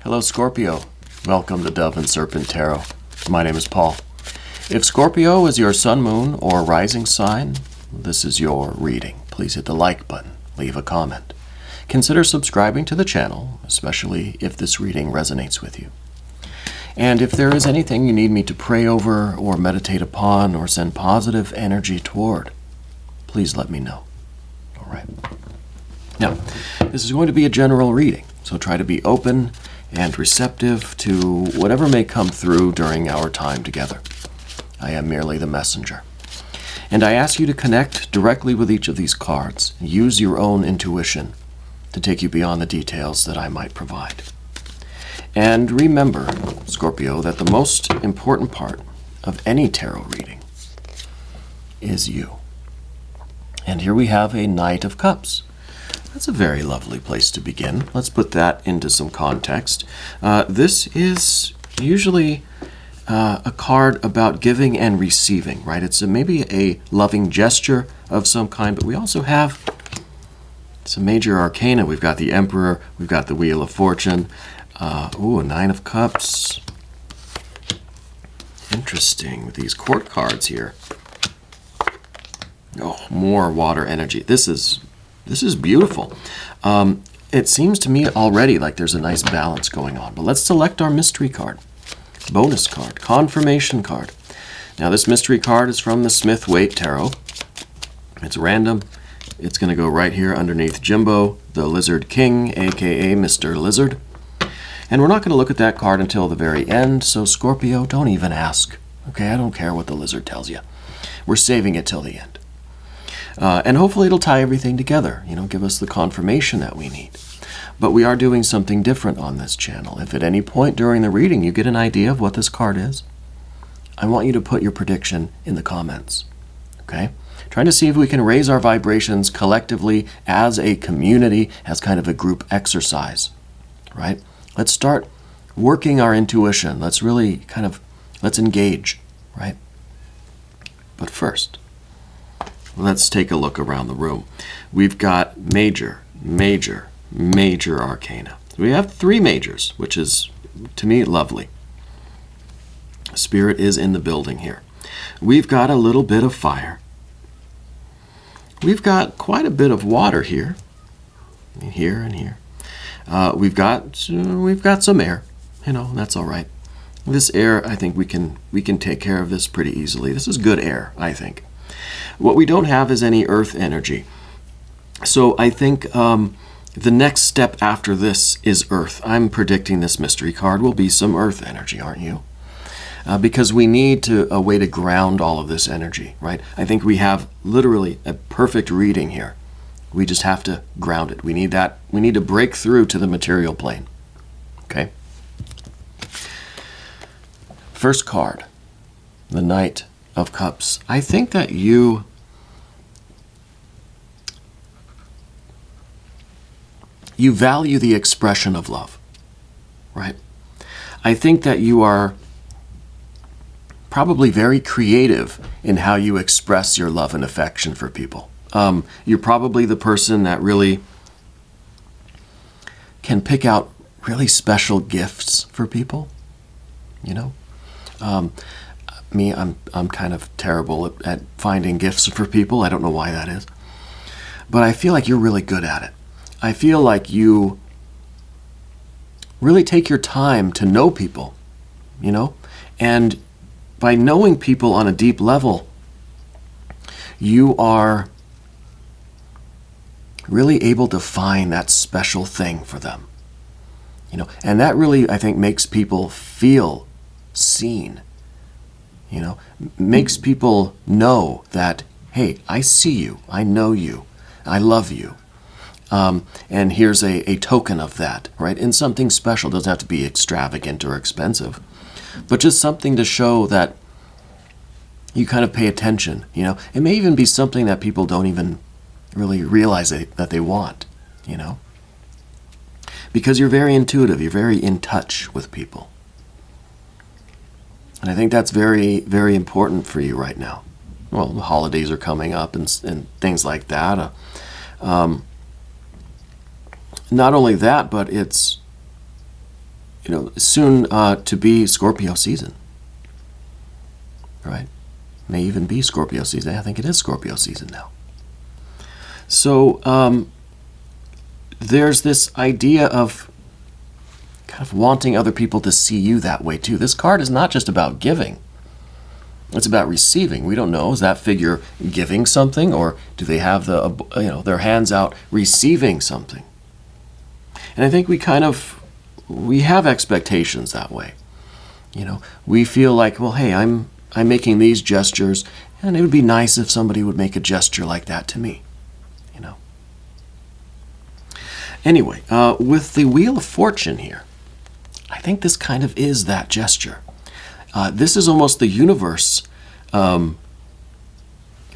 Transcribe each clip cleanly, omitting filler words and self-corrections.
Hello, Scorpio. Welcome to Dove and Serpent Tarot. My name is Paul. If Scorpio is your sun, moon, or rising sign, this is your reading. Please hit the like button, leave a comment. Consider subscribing to the channel, especially if this reading resonates with you. And if there is anything you need me to pray over or meditate upon or send positive energy toward, please let me know. All right. Now, this is going to be a general reading, so try to be open and receptive to whatever may come through during our time together. I am merely the messenger. And I ask you to connect directly with each of these cards. Use your own intuition to take you beyond the details that I might provide. And remember, Scorpio, that the most important part of any tarot reading is you. And here we have a Knight of Cups. That's a very lovely place to begin. Let's put that into some context. This is usually a card about giving and receiving, right? It's maybe a loving gesture of some kind, but we also have some major arcana. We've got the Emperor, we've got the Wheel of Fortune. A Nine of Cups. Interesting with these court cards here. Oh, more water energy. This is beautiful. It seems to me already like there's a nice balance going on. But let's select our mystery card. Bonus card. Confirmation card. Now this mystery card is from the Smith-Waite Tarot. It's random. It's going to go right here underneath Jimbo, the Lizard King, aka Mr. Lizard. And we're not going to look at that card until the very end, so Scorpio, don't even ask. Okay, I don't care what the lizard tells you. We're saving it till the end. And hopefully it'll tie everything together, give us the confirmation that we need. But we are doing something different on this channel. If at any point during the reading you get an idea of what this card is, I want you to put your prediction in the comments. Okay? Trying to see if we can raise our vibrations collectively as a community, as kind of a group exercise. Right? Let's start working our intuition. Let's really let's engage, right? But first, let's take a look around the room. We've got major arcana. We have 3 majors, which is, to me, lovely. Spirit is in the building here. We've got a little bit of fire. We've got quite a bit of water here. Here and here. We've got some air, that's all right. This air, I think we can take care of this pretty easily. This is good air, I think. What we don't have is any earth energy. So I think the next step after this is earth. I'm predicting this mystery card will be some earth energy, aren't you? Because we need a way to ground all of this energy, right? I think we have literally a perfect reading here. We just have to ground it. We need that. We need to break through to the material plane. Okay? First card, the Knight of Cups. I think that you value the expression of love, right? I think that you are probably very creative in how you express your love and affection for people. You're probably the person that really can pick out really special gifts for people. Me, I'm kind of terrible at finding gifts for people. I don't know why that is. But I feel like you're really good at it. I feel like you really take your time to know people, And by knowing people on a deep level, you are really able to find that special thing for them. And that really, I think, makes people feel seen. Makes people know that, hey, I see you, I know you, I love you. And here's a token of that, right? And something special. Doesn't have to be extravagant or expensive, but just something to show that you kind of pay attention. It may even be something that people don't even really realize that they want, because you're very intuitive, you're very in touch with people. And I think that's very, very important for you right now. Well, the holidays are coming up and things like that. Not only that, but it's soon to be Scorpio season, right? May even be Scorpio season. I think it is Scorpio season now. So there's this idea of kind of wanting other people to see you that way too. This card is not just about giving. It's about receiving. We don't know, is that figure giving something, or do they have their hands out receiving something? And I think we have expectations that way. We feel like, well, hey, I'm making these gestures, and it would be nice if somebody would make a gesture like that to me. Anyway, with the Wheel of Fortune here, I think this kind of is that gesture. This is almost the universe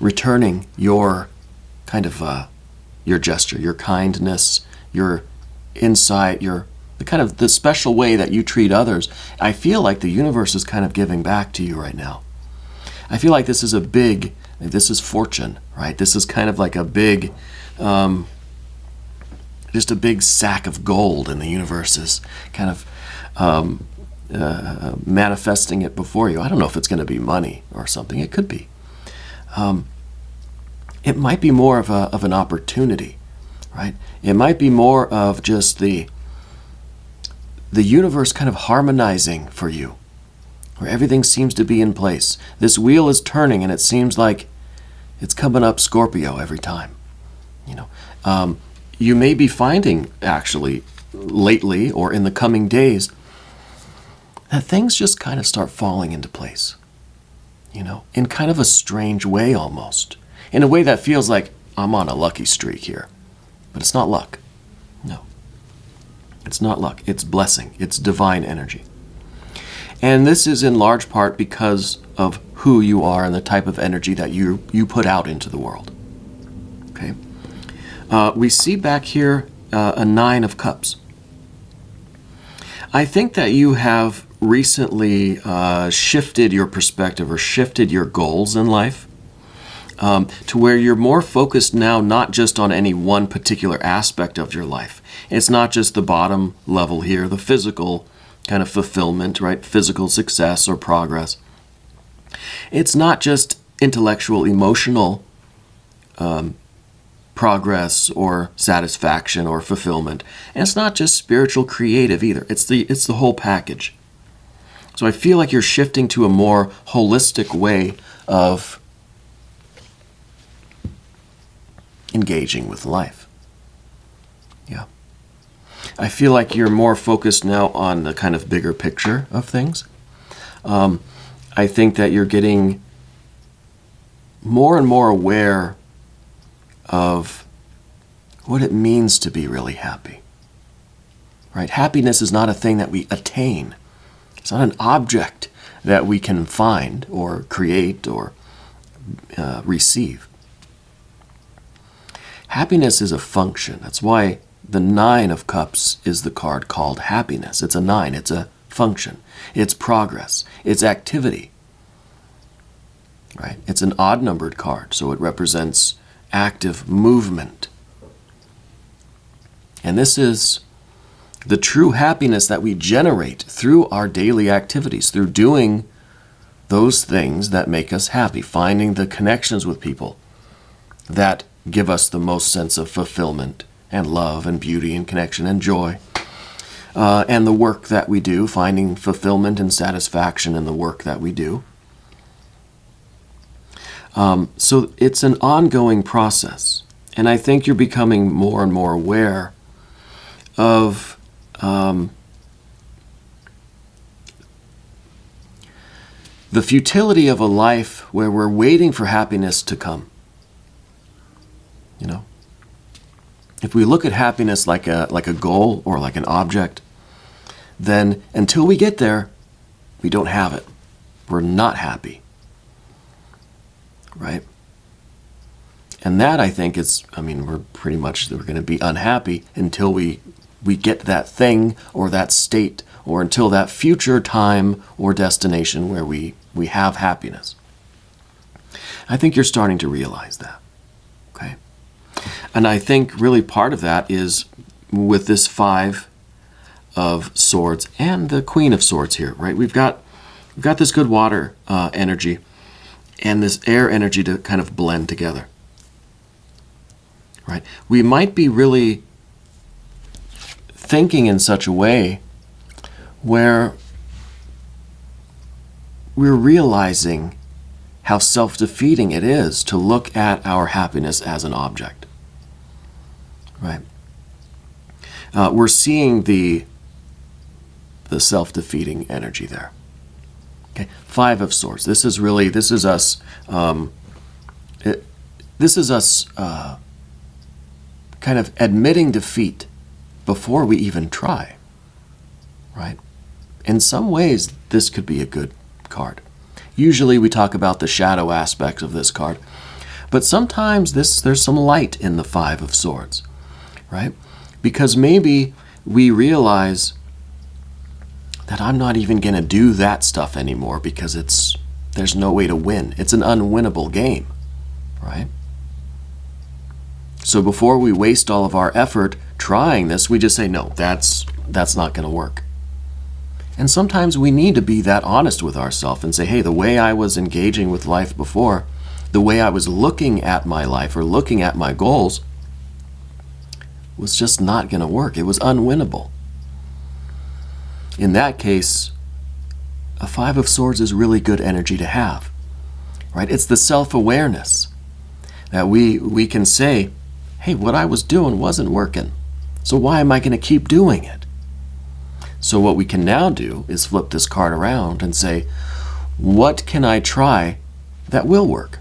returning your kind of your gesture, your kindness, your insight, the special way that you treat others. I feel like the universe is kind of giving back to you right now. I feel like this is fortune, right? This is kind of like a big, just a big sack of gold, and the universe is kind of manifesting it before you. I don't know if it's going to be money or something. It could be. It might be more of an opportunity, right? It might be more of just the universe kind of harmonizing for you, where everything seems to be in place. This wheel is turning, and it seems like it's coming up Scorpio every time. You may be finding, actually, lately or in the coming days, that things just kind of start falling into place, in kind of a strange way almost. In a way that feels like I'm on a lucky streak here. But it's not luck. No. It's not luck. It's blessing. It's divine energy. And this is in large part because of who you are and the type of energy that you put out into the world. Okay? We see back here a 9 of Cups. I think that you have recently shifted your perspective or shifted your goals in life to where you're more focused now not just on any one particular aspect of your life. It's not just the bottom level here, the physical kind of fulfillment, right? Physical success or progress. It's not just intellectual, emotional progress or satisfaction or fulfillment. And it's not just spiritual, creative either. It's the whole package. So I feel like you're shifting to a more holistic way of engaging with life. Yeah. I feel like you're more focused now on the kind of bigger picture of things. I think that you're getting more and more aware of what it means to be really happy. Right? Happiness is not a thing that we attain. It's not an object that we can find or create or receive. Happiness is a function. That's why the 9 of Cups is the card called happiness. It's a 9. It's a function. It's progress. It's activity. Right? It's an odd-numbered card, so it represents active movement. And this is the true happiness that we generate through our daily activities, through doing those things that make us happy, finding the connections with people that give us the most sense of fulfillment and love and beauty and connection and joy. And the work that we do, finding fulfillment and satisfaction in the work that we do. So it's an ongoing process. And I think you're becoming more and more aware of the futility of a life where we're waiting for happiness to come. If we look at happiness like a goal or like an object, then until we get there, we don't have it. We're not happy. Right? And that, I think, we're going to be unhappy until we get that thing or that state or until that future time or destination where we have happiness. I think you're starting to realize that. Okay? And I think really part of that is with this 5 of Swords and the Queen of Swords here, right? We've got this good water energy and this air energy to kind of blend together, right? We might be really thinking in such a way where we're realizing how self-defeating it is to look at our happiness as an object, right? We're seeing the self-defeating energy there. Okay, Five of Swords. This is us. This is us kind of admitting defeat before we even try, right? In some ways, this could be a good card. Usually we talk about the shadow aspects of this card, but sometimes there's some light in the Five of Swords, right? Because maybe we realize that I'm not even going to do that stuff anymore because there's no way to win. It's an unwinnable game, right? So before we waste all of our effort trying this, we just say, no, that's not going to work. And sometimes we need to be that honest with ourselves and say, hey, the way I was engaging with life before, the way I was looking at my life or looking at my goals was just not going to work. It was unwinnable. In that case, a Five of Swords is really good energy to have, right? It's the self-awareness that we can say, hey, what I was doing wasn't working, so why am I going to keep doing it? So what we can now do is flip this card around and say, what can I try that will work?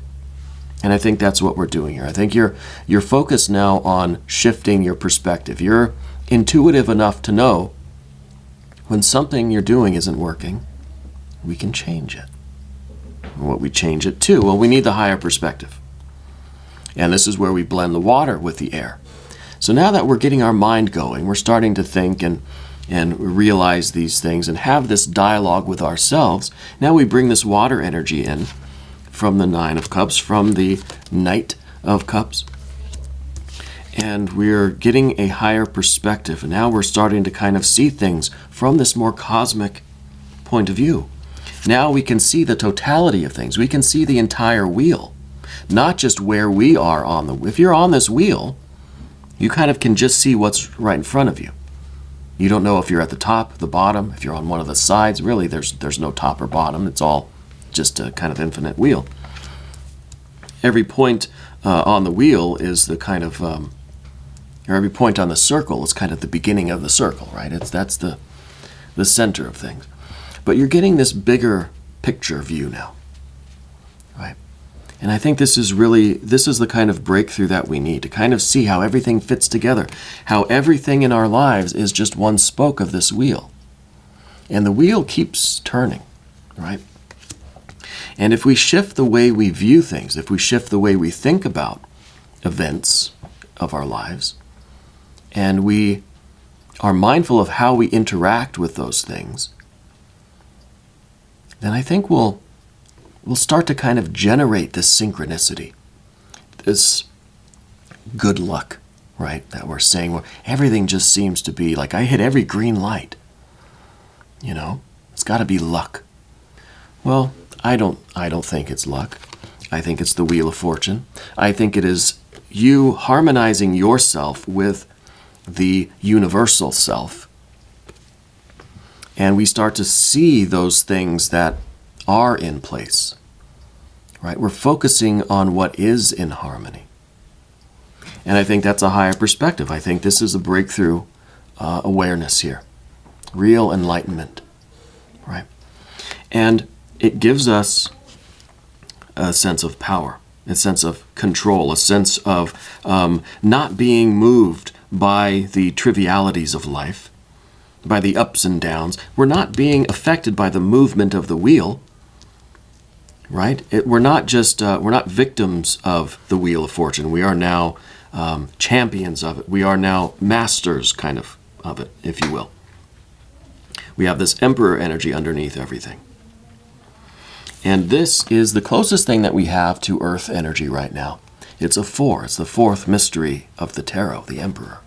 And I think that's what we're doing here. I think you're focused now on shifting your perspective. You're intuitive enough to know when something you're doing isn't working, we can change it. And what we change it to? Well, we need the higher perspective. And this is where we blend the water with the air. So now that we're getting our mind going, we're starting to think and realize these things and have this dialogue with ourselves. Now we bring this water energy in from the Nine of Cups, from the Knight of Cups. And we're getting a higher perspective. And now we're starting to kind of see things from this more cosmic point of view. Now we can see the totality of things. We can see the entire wheel, not just where we are on the wheel. If you're on this wheel, you kind of can just see what's right in front of you. You don't know if you're at the top, the bottom, if you're on one of the sides. Really, there's no top or bottom. It's all just a kind of infinite wheel. Every point on the wheel is the kind of, or every point on the circle is kind of the beginning of the circle, right? That's the center of things. But you're getting this bigger picture view now, right? And I think this is the kind of breakthrough that we need to kind of see how everything fits together, how everything in our lives is just one spoke of this wheel. And the wheel keeps turning, right? And if we shift the way we view things, if we shift the way we think about events of our lives, and we are mindful of how we interact with those things, then I think we'll start to kind of generate this synchronicity, this good luck, right? That we're saying, well, everything just seems to be like I hit every green light. You know, it's got to be luck. Well, I don't think it's luck. I think it's the Wheel of Fortune. I think it is you harmonizing yourself with the universal self. And we start to see those things that are in place, right? We're focusing on what is in harmony. And I think that's a higher perspective. I think this is a breakthrough awareness here, real enlightenment, right? And it gives us a sense of power, a sense of control, a sense of not being moved by the trivialities of life, by the ups and downs. We're not being affected by the movement of the wheel, right? We're not victims of the Wheel of Fortune. We are now champions of it. We are now masters kind of it, if you will. We have this Emperor energy underneath everything. And this is the closest thing that we have to Earth energy right now. It's a 4. It's the fourth mystery of the tarot, the Emperor.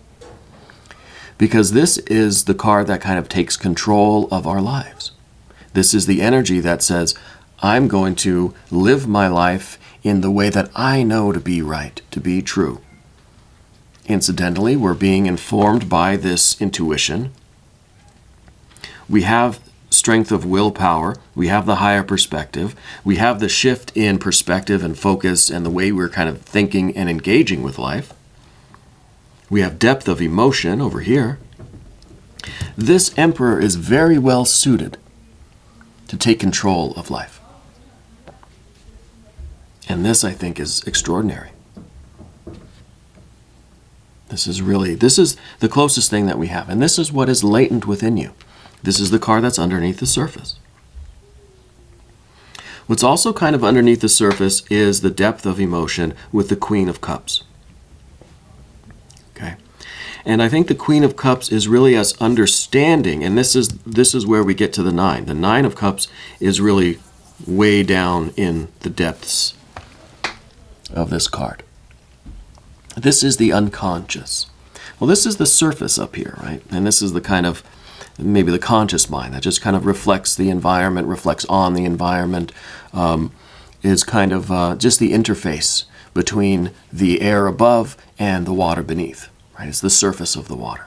because this is the card that kind of takes control of our lives. This is the energy that says, I'm going to live my life in the way that I know to be right, to be true. Incidentally, we're being informed by this intuition. We have strength of willpower. We have the higher perspective. We have the shift in perspective and focus and the way we're kind of thinking and engaging with life. We have depth of emotion over here. This Emperor is very well suited to take control of life. And this, I think, is extraordinary. This is the closest thing that we have. And this is what is latent within you. This is the card that's underneath the surface. What's also kind of underneath the surface is the depth of emotion with the Queen of Cups. Okay? And I think the Queen of Cups is really us understanding, and this is where we get to the 9. The 9 of Cups is really way down in the depths of this card. This is the unconscious. Well, this is the surface up here, right? And this is the kind of, maybe the conscious mind that just kind of reflects the environment, reflects on the environment, is kind of just the interface between the air above and the water beneath, right? It's the surface of the water.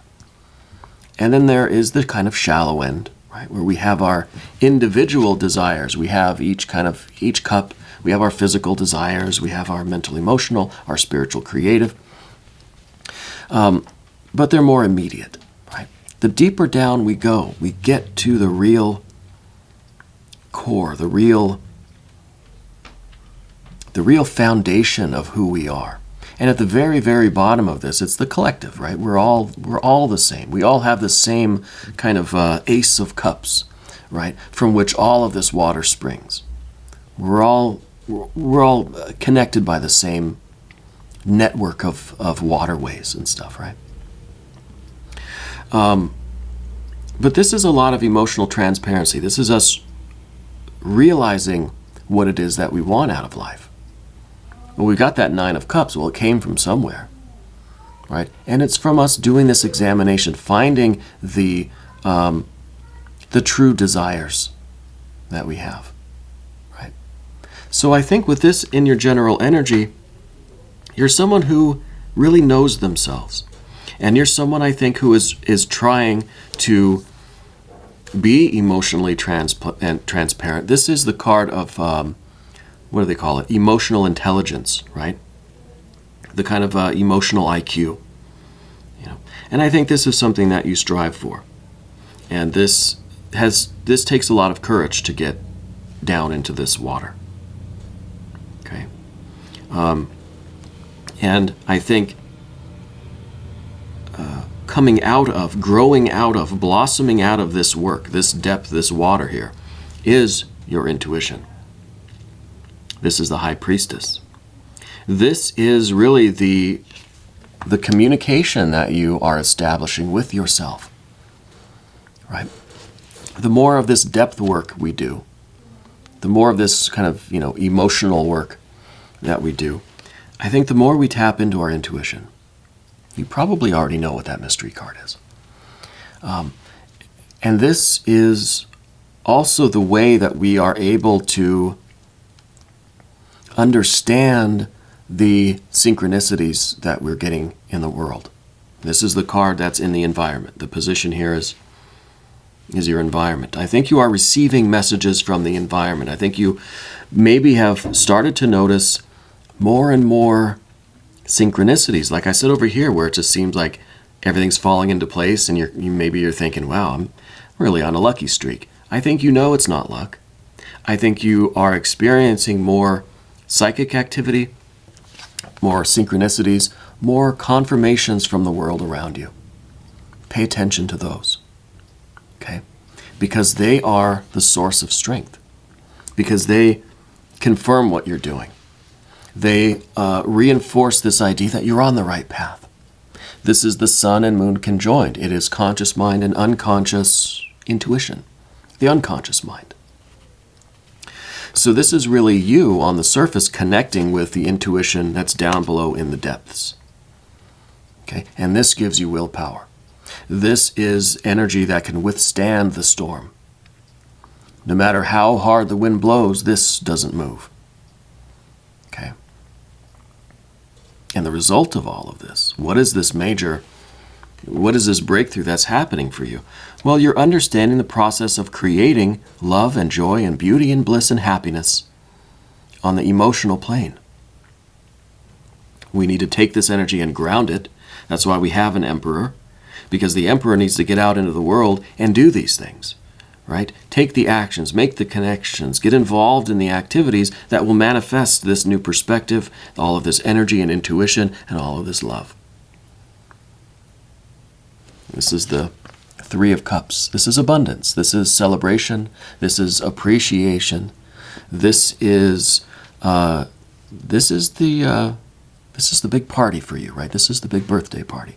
And then there is the kind of shallow end, right? Where we have our individual desires. We have each cup. We have our physical desires. We have our mental, emotional, our spiritual, creative. But they're more immediate, right? The deeper down we go, we get to the real core, the real foundation of who we are. And at the very, very bottom of this, it's the collective, right? We're all the same. We all have the same kind of ace of cups, right? From which all of this water springs. We're all connected by the same network of waterways and stuff, right? But this is a lot of emotional transparency. This is us realizing what it is that we want out of life. Well, we got that 9 of Cups. Well, it came from somewhere, right? And it's from us doing this examination, finding the true desires that we have, right? So I think with this in your general energy, you're someone who really knows themselves. And you're someone, I think, who is trying to be emotionally transparent. This is the card of, what do they call it? Emotional intelligence, right? The kind of emotional IQ. You know? And I think this is something that you strive for. And this takes a lot of courage to get down into this water. Okay? And I think coming out of, growing out of, blossoming out of this work, this depth, this water here, is your intuition. This is the High Priestess. This is really the communication that you are establishing with yourself, right? The more of this depth work we do, the more of this kind of, emotional work that we do, I think the more we tap into our intuition. You probably already know what that mystery card is. And this is also the way that we are able to understand the synchronicities that we're getting in the world. This is the card that's in the environment. The position here is your environment. I think you are receiving messages from the environment. I think you maybe have started to notice more and more synchronicities, like I said over here, where it just seems like everything's falling into place, and you're thinking, wow, I'm really on a lucky streak. I think it's not luck. I think you are experiencing more psychic activity, more synchronicities, more confirmations from the world around you. Pay attention to those, okay? Because they are the source of strength, because they confirm what you're doing. They reinforce this idea that you're on the right path. This is the sun and moon conjoined. It is conscious mind and unconscious intuition, the unconscious mind. So this is really you on the surface connecting with the intuition that's down below in the depths. Okay? And this gives you willpower. This is energy that can withstand the storm. No matter how hard the wind blows, this doesn't move. Okay? And the result of all of this, what is this breakthrough that's happening for you? Well, you're understanding the process of creating love and joy and beauty and bliss and happiness on the emotional plane. We need to take this energy and ground it. That's why we have an emperor, because the emperor needs to get out into the world and do these things, right? Take the actions, make the connections, get involved in the activities that will manifest this new perspective, all of this energy and intuition, and all of this love. This is the Three of Cups. This is abundance. This is celebration. This is appreciation. This is the big party for you, right? This is the big birthday party.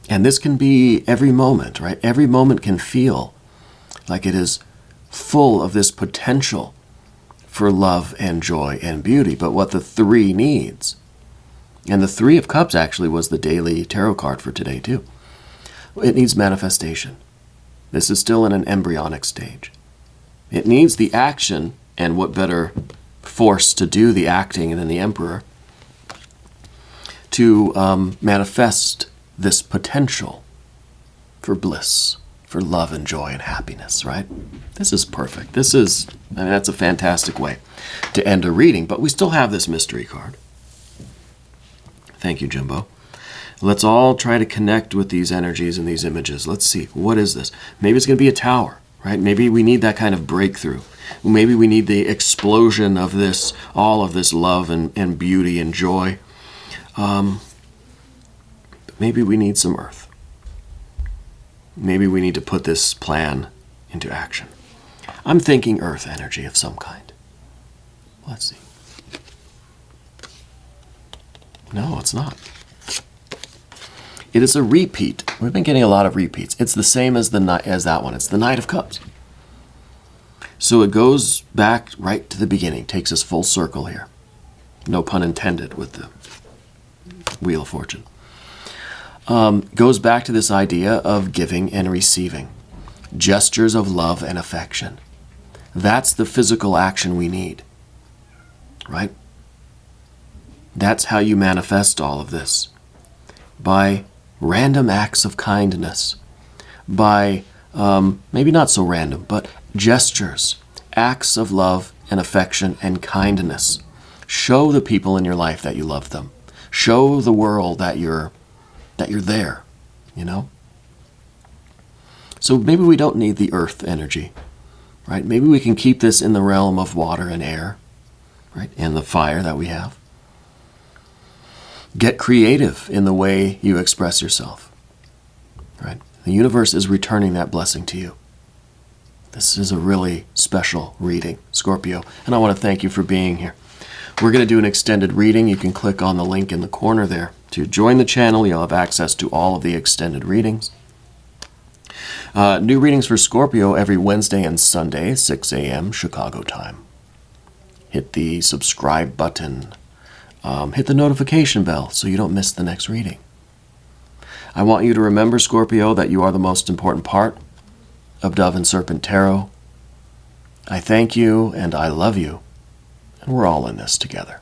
And this can be every moment, right? Every moment can feel like it is full of this potential for love and joy and beauty. But what the three needs, and the Three of Cups actually was the daily tarot card for today too. It needs manifestation. This is still in an embryonic stage. It needs the action, and what better force to do the acting than the emperor, to manifest this potential for bliss, for love and joy and happiness, right? This is perfect. That's a fantastic way to end a reading, but we still have this mystery card. Thank you, Jimbo. Let's all try to connect with these energies and these images. Let's see, what is this? Maybe it's going to be a tower, right? Maybe we need that kind of breakthrough. Maybe we need the explosion of this, all of this love and beauty and joy. Maybe we need some earth. Maybe we need to put this plan into action. I'm thinking earth energy of some kind. Let's see. No, it's not. It is a repeat. We've been getting a lot of repeats. It's the same as that one. It's the Knight of Cups. So it goes back right to the beginning, takes us full circle here. No pun intended with the Wheel of Fortune. Goes back to this idea of giving and receiving. Gestures of love and affection. That's the physical action we need. Right? That's how you manifest all of this. By random acts of kindness. By, maybe not so random, but gestures. Acts of love and affection and kindness. Show the people in your life that you love them. Show the world that you're there, you know? So maybe we don't need the earth energy, right? Maybe we can keep this in the realm of water and air, right? And the fire that we have. Get creative in the way you express yourself, right? The universe is returning that blessing to you. This is a really special reading, Scorpio, and I want to thank you for being here. We're going to do an extended reading. You can click on the link in the corner there to join the channel. You'll have access to all of the extended readings. New readings for Scorpio every Wednesday and Sunday, 6 a.m. Chicago time. Hit the subscribe button. Hit the notification bell so you don't miss the next reading. I want you to remember, Scorpio, that you are the most important part of Dove and Serpent Tarot. I thank you and I love you, and we're all in this together.